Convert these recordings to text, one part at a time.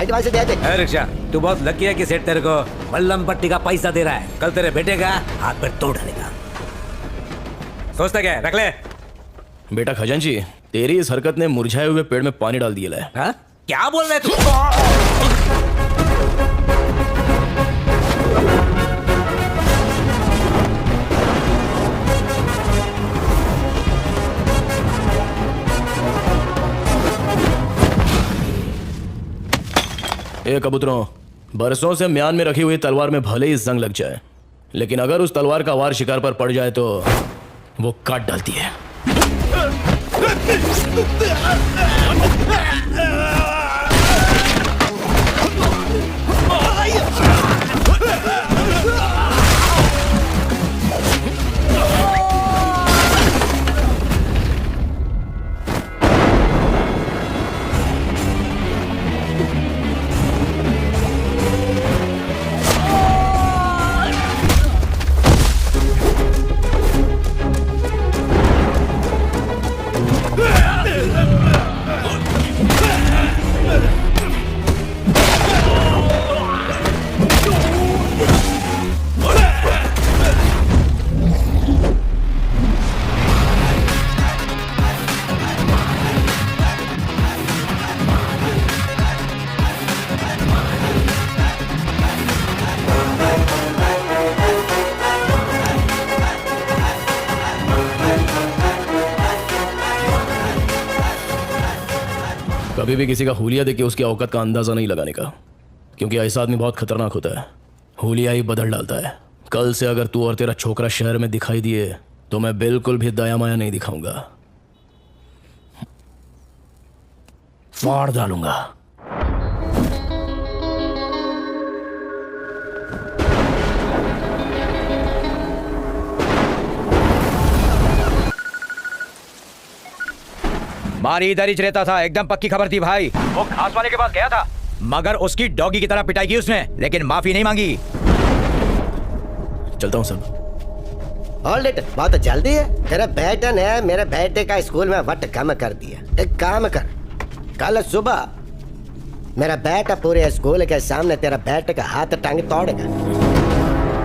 Advance दे दे। Rickshaw, तू बहुत lucky है कि सेठ तेरे को मल्लम पट्टी का पैसा दे रहा है। कल तेरे बेटे का हाथ पैर तोड़ डालेगा। सोचता क्या है? रख ले। बेटा खजांची, तेरी इस हरकत ने मुरझाए हुए पेड़ में पानी डाल दिया है। हाँ? क्या बोल रहे तू? ए कबूतरों, बरसों से म्यान में रखी हुई तलवार में भले ही जंग लग जाए, लेकिन अगर उस तलवार का वार शिकार पर पड़ जाए तो वो काट डालती है। कभी भी किसी का हुलिया देख के उसकी औकात का अंदाजा नहीं लगाने का, क्योंकि ऐसा आदमी बहुत खतरनाक होता है। हुलिया ही बदल डालता है। कल से अगर तू और तेरा छोकरा शहर में दिखाई दिए तो मैं बिल्कुल भी दया माया नहीं दिखाऊंगा, फाड़ डालूंगा। मारी इधर ही रहता था, एकदम पक्की खबर थी भाई। वो घास वाले के पास गया था, मगर उसकी डॉगी की तरह पिटाई की उसने, लेकिन माफी नहीं मांगी। चलता हूँ सब। ऑलराइट, बहुत जल्दी है। तेरा बेटा ने मेरे बेटे का स्कूल में वट कम कर दिया। एक काम कर, कल सुबह मेरा बेटा पूरे स्कूल के सामने तेरा बेटे का हाथ टांग तोड़ेगा।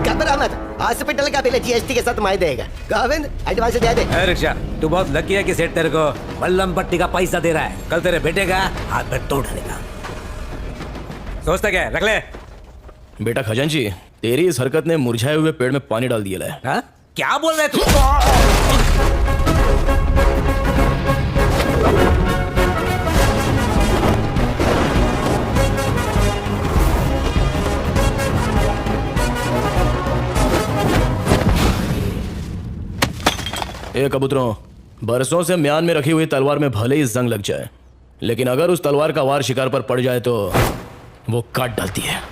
घबरा मत, हॉस्पिटल का बिल जीएसटी के साथ मैं देगा। गोविंद, एडवांस दे दे। रिक्शा, तू बहुत लकी है कि सेठ तेरे को मल्लम पट्टी का पैसा दे रहा है। कल तेरे बेटे का हाथ पैर तोड़ डालेगा। सोचता क्या है? रख ले। बेटा खजांची, तेरी इस हरकत ने मुरझाए हुए पेड़ में पानी डाल दिया है। हाँ? क्या बोल रहे तू? ए कबूतरों, बरसों से म्यान में रखी हुई तलवार में भले ही जंग लग जाए, लेकिन अगर उस तलवार का वार शिकार पर पड़ जाए तो वो काट डालती है।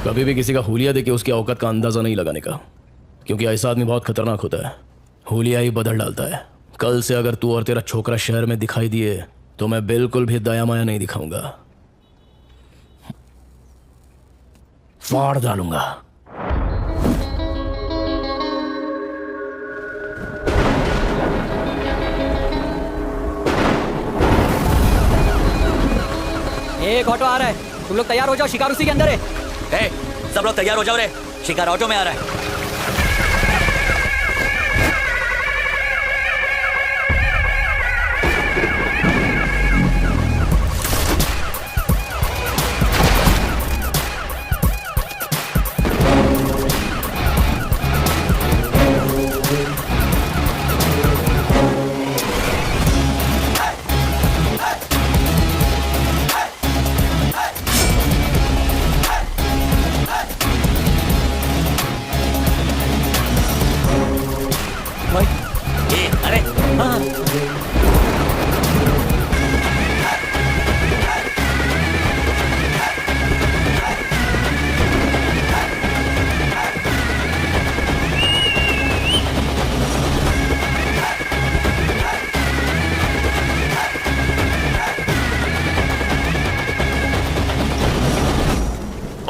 कभी भी किसी का हुलिया देख के उसकी औकात का अंदाजा नहीं लगाने का, क्योंकि ऐसा आदमी बहुत खतरनाक होता है। हुलिया ही बदल डालता है। कल से अगर तू और तेरा छोकरा शहर में दिखाई दिए तो मैं बिल्कुल भी दया माया नहीं दिखाऊंगा, फाड़ डालूंगा। एक ऑटो आ रहा है, तुम लोग तैयार हो जाओ, शिकार उसी के अंदर है। सब लोग तैयार हो जाओ रे, शिकार ऑटो में आ रहा है।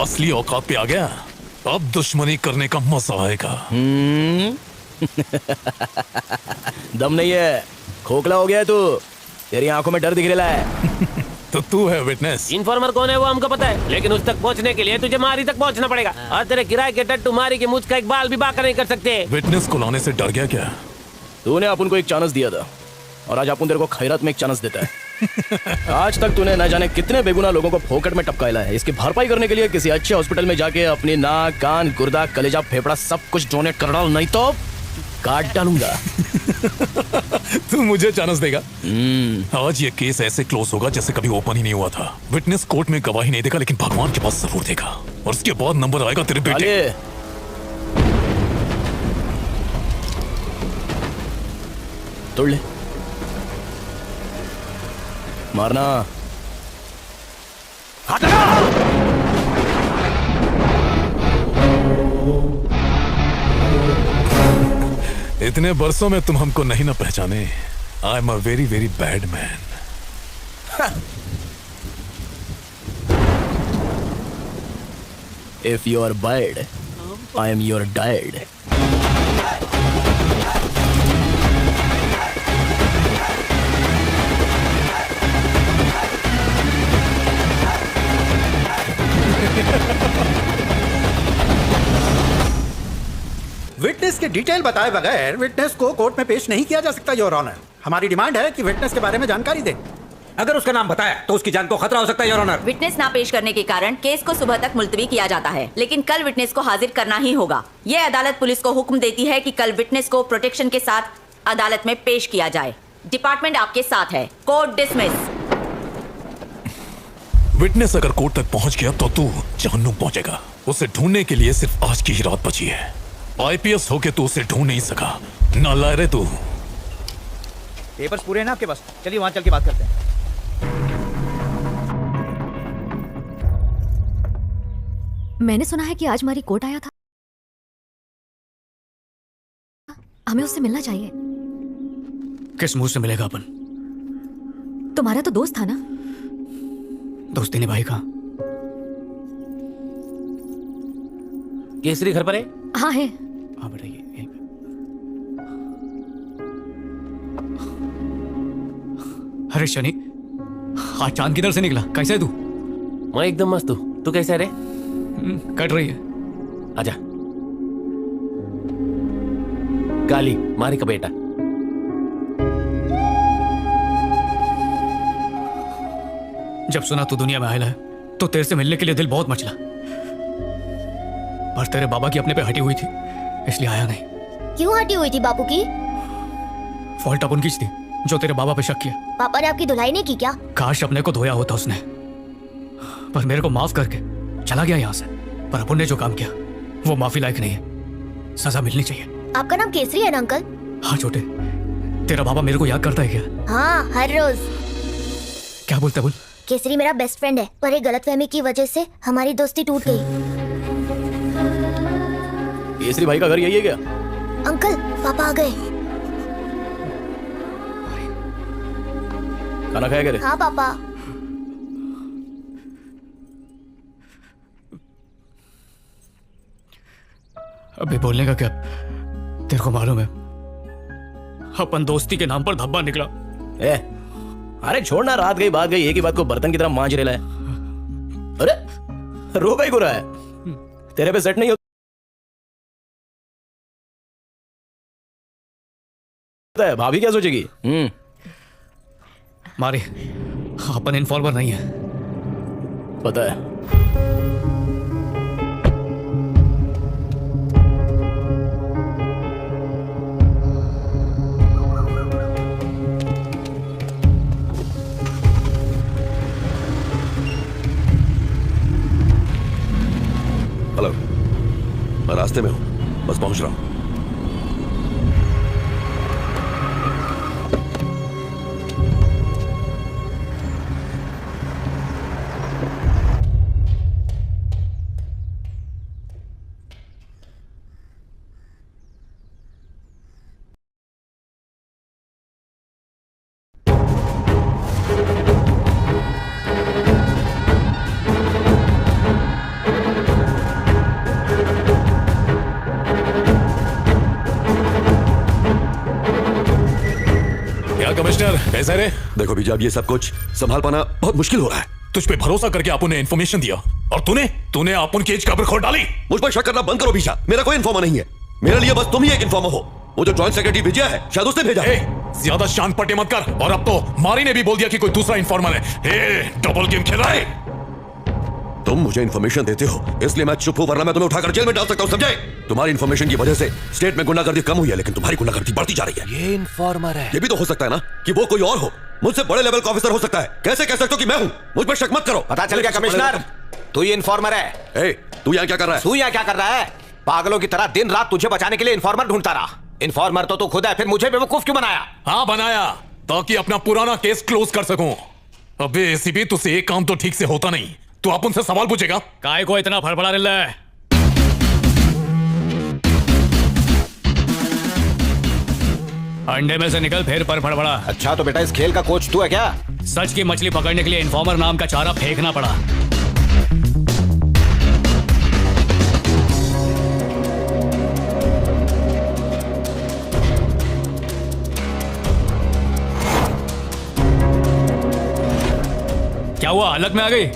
असली औकात पे आ गया। अब दुश्मनी करने का मजा आएगा। दम नहीं है, खोखला हो गया है तू। तेरी आंखों में डर दिख रहा है। तो तू है विटनेस। इन्फॉर्मर कौन है वो हमको पता है, लेकिन उस तक पहुंचने के लिए तुझे मारी तक पहुंचना पड़ेगा। और तेरे किराए के टट्टू मारी के मुझ का एक बाल भी बाका नहीं कर सकते। विटनेस को लाने से डर गया क्या? तूने अपन को एक चांस दिया था और आज अपन तेरे को खैरत में एक चांस देता है। आज तक तूने न जाने कितने बेगुनाह लोगों को फोकट में टपकाया है। इसकी भरपाई करने के लिए किसी अच्छे हॉस्पिटल में जाके अपनी नाक, कान, गुर्दा, कलेजा, फेफड़ा सब कुछ डोनेट कर डाल, नहीं तो काट डालूंगा। तू मुझे चांस देगा? आज ये केस ऐसे क्लोज होगा जैसे कभी ओपन ही नहीं हुआ था। विटनेस कोर्ट में गवाही नहीं देगा, लेकिन भगवान के पास जरूर देगा, और उसके बाद नंबर आएगा तेरे बेटे। तोड़ ले, मारना। इतने बरसों में तुम हमको नहीं ना पहचाने। I am a very very bad man. If you are bad, I am your dad. Witness की डिटेल बताए बगैर विटनेस को कोर्ट में पेश नहीं किया जा सकता योर ऑनर। हमारी डिमांड है कि विटनेस के बारे में जानकारी दें। अगर उसका नाम बताया तो उसकी जान को खतरा हो सकता है योर ऑनर। विटनेस ना पेश करने के कारण केस को सुबह तक मुलतवी किया जाता है, लेकिन कल विटनेस को हाजिर करना ही होगा। यह अदालत पुलिस को हुक्म देती है कि कल विटनेस को प्रोटेक्शन के साथ अदालत में पेश किया जाए। डिपार्टमेंट आपके साथ है। Court dismiss. विटनेस अगर कोर्ट तक पहुंच गया तो तू जहन्नुम पहुंचेगा। उसे ढूंढने के लिए सिर्फ आज की ही रात बची है। आईपीएस होके तू उसे ढूंढ नहीं सका। नालायक तू। पेपर्स पूरे हैं ना आपके पास? चलिए वहां चल के बात करते हैं। मैंने सुना है कि आज हमारी कोर्ट आया था। हमें उससे मिलना चाहिए। किस मुंह से मिलेगा अपन? तुम्हारा तो दोस्त था ना? दोस्ती निभाई कहाँ? केसरी घर पर है? हाँ है। हाँ बेटा, ये अरे शनि, आज चांद किधर से निकला? कैसे है तू? मैं एकदम मस्त हूँ। तू कैसे है रे? कट रही है। आजा। काली मारी का बेटा। जब सुना तू दुनिया में आया है तो तेरे से मिलने के लिए दिल बहुत मचला, पर तेरे बाबा की अपने पे हटी हुई थी इसलिए आया नहीं। क्यों हटी हुई थी बापू की? फॉल्ट अपन की थी जो तेरे बाबा पे शक किया। पापा ने आपकी धुलाई नहीं की क्या? काश अपने को धोया होता उसने, पर मेरे को माफ करके चला गया यहाँ से। पर अपन ने जो काम किया वो माफी लायक नहीं है, सजा मिलनी चाहिए। आपका नाम केसरी है ना अंकल? हाँ छोटे, तेरा बाबा मेरे को याद करता है क्या? हाँ, हर रोज। क्या बोलता बोल? केसरी मेरा बेस्ट फ्रेंड है, पर एक गलतफहमी की वजह से हमारी दोस्ती टूट गई। केसरी भाई का घर यही है क्या? अंकल, पापा आ गए। खाना खाया क्या? हाँ पापा। अभी बोलने का क्या? तेरे को मालूम है अपन दोस्ती के नाम पर धब्बा निकला। अरे छोड़ना, रात गई बात गई, एक ही बात को बर्तन की तरह मांझ रहा है। अरे रो गई रहा है, तेरे पे सेट नहीं होता है। भाभी क्या सोचेगी? मारे अपन इन्फॉर्मर नहीं है, पता है। हेलो, मैं रास्ते में हूं, बस पहुंच रहा हूं। कैसा है रे? देखो बीजा, अब ये सब कुछ संभाल पाना बहुत मुश्किल हो रहा है। तुझ पे भरोसा करके आपन ने इन्फॉर्मेशन दिया और तूने आपन केज कब्र खोद डाली। मुझ पर शक करना बंद करो बीजा, मेरा कोई इन्फॉर्मर नहीं है। मेरे लिए बस तुम ही एक इन्फॉर्मर हो। वो जो जॉइंट सेक्रेटरी विजय है, शायद उसने भेजा है। ज्यादा शान पटे मत कर। और अब तो मारी ने भी बोल दिया कि कोई दूसरा इन्फॉर्मर है। डबल गेम खेल रहा है। तुम मुझे इन्फॉर्मेशन देते हो इसलिए मैं चुप हूं, वरना मैं तुम्हें उठाकर जेल में डाल सकता हूं, समझे? तुम्हारी इन्फॉर्मेशन की वजह से स्टेट में गुंडागर्दी कम हुई है, लेकिन तुम्हारी गुंडागर्दी बढ़ती जा रही है। ये इन्फॉर्मर है। ये भी तो हो सकता है ना कि वो कोई और हो, मुझसे बड़े लेवल का ऑफिसर हो सकता है। कैसे कह सकते हो कि मैं हूं? मुझ पर शक मत करो। पता चल गया कमिश्नर, तू ही इन्फॉर्मर है। ए, तू यहाँ क्या कर रहा है? तू यहाँ क्या कर रहा है? पागलों की तरह दिन रात तुझे बचाने के लिए इन्फॉर्मर ढूंढता रहा। इन्फॉर्मर तो तू खुद है, फिर मुझे बेवकूफ क्यों बनाया? हाँ बनाया, ताकि अपना पुराना केस क्लोज कर सकूं। अबे एसीपी, तुझसे एक काम तो ठीक से होता नहीं। तू आप उनसे सवाल पूछेगा। काय को इतना फड़फड़ा रहा है? अंडे में से निकल फिर पर फड़फड़ा। अच्छा तो बेटा इस खेल का कोच तू है क्या? सच की मछली पकड़ने के लिए इन्फॉर्मर नाम का चारा फेंकना पड़ा। क्या हुआ, हालत में आ गई?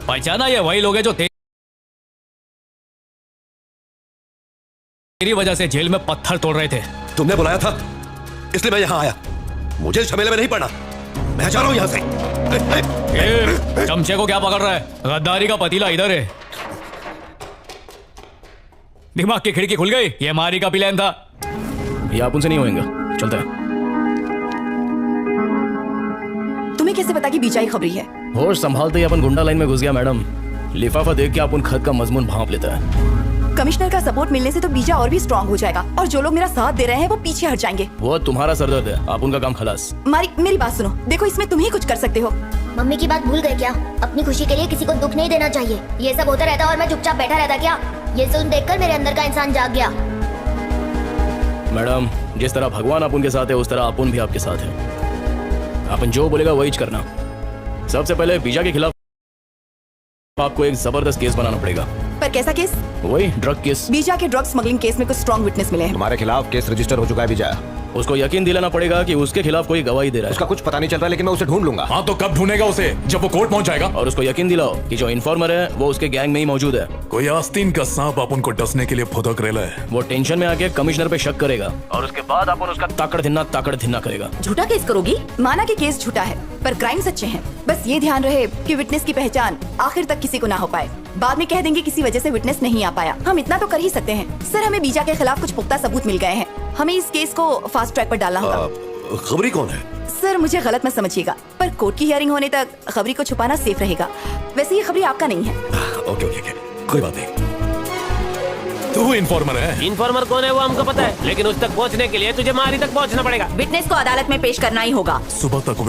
पहचाना? ये वही लोग हैं जो तेरी वजह से जेल में पत्थर तोड़ रहे थे। तुमने बुलाया था इसलिए मैं यहाँ आया। मुझे इस झमेले में नहीं पड़ना, मैं जा रहा हूँ यहाँ से। चमचे को क्या पकड़ रहा है? गद्दारी का पतीला इधर है। दिमाग की खिड़की खुल गई। ये मारी का प्लान था। ये आप उनसे नहीं होएगा, चलता है। तुम्हें कैसे पता कि बीजा ही खबरी है? होश संभालते ही अपन गुंडा लाइन में घुस गया मैडम। लिफाफा देख के अपन खत का मजमून भांप लेता है। कमिश्नर का सपोर्ट मिलने से तो बीजा और भी स्ट्रांग हो जाएगा और जो लोग मेरा साथ दे रहे हैं वो पीछे हट जाएंगे। वो तुम्हारा सरदर्द है, आप उनका काम खलास। मेरी बात सुनो, देखो इसमें तुम ही कुछ कर सकते हो। मम्मी की बात भूल गए क्या? अपनी खुशी के लिए किसी को दुख नहीं देना चाहिए। ये सब होता रहता और मैं चुपचाप बैठा रहता क्या? ये सुन देखकर मेरे अंदर का इंसान जाग गया। मैडम, जिस तरह भगवान अपन के साथ है उस तरह अपन भी आपके साथ है। अपन जो बोलेगा वही करना। सबसे पहले बीजा के खिलाफ आपको एक जबरदस्त केस बनाना पड़ेगा। पर कैसा केस? वही ड्रग केस। बीजा के ड्रग स्मगलिंग केस में कुछ स्ट्रॉन्ग विटनेस मिले हैं। तुम्हारे खिलाफ केस रजिस्टर हो चुका है बीजा। उसको यकीन दिलाना पड़ेगा कि उसके खिलाफ कोई गवाही दे रहा है। उसका कुछ पता नहीं चल रहा, लेकिन मैं उसे ढूंढ लूंगा। हाँ तो कब ढूंढेगा उसे? जब वो कोर्ट पहुंच जाएगा। और उसको यकीन दिलाओ कि जो इन्फॉर्मर है वो उसके गैंग में ही मौजूद है। कोई आस्तीन का सांप अपन को डसने के लिए फुदक रेला है। वो टेंशन में आके कमिश्नर पे शक करेगा और उसके बाद अपन उसका ताकड़ धिन्ना करेगा। झूठा केस करोगी? माना कि केस झूठा है पर क्राइम सच्चे हैं। बस ये ध्यान रहे कि विटनेस की पहचान आखिर तक किसी को ना हो पाए। बाद में कह देंगे किसी वजह से विटनेस नहीं आ पाया। हम इतना तो कर ही सकते हैं। सर, हमें बीजा के खिलाफ कुछ पुख्ता सबूत मिल गए हैं। हमें इस केस को फास्ट ट्रैक पर डालना होगा। खबरी कौन है? सर, मुझे गलत मत समझिएगा, पर कोर्ट की हियरिंग होने तक खबरी को छुपाना सेफ रहेगा। वैसे ये खबरी आपका नहीं है। ओके, कोई बात नहीं। तू इन्फॉर्मर है। इन्फॉर्मर कौन है वो हमको पता है, लेकिन उस तक पहुंचने के लिए तुझे मारी तक पहुंचना पड़ेगा। विटनेस को अदालत में पेश करना ही होगा। सुबह तक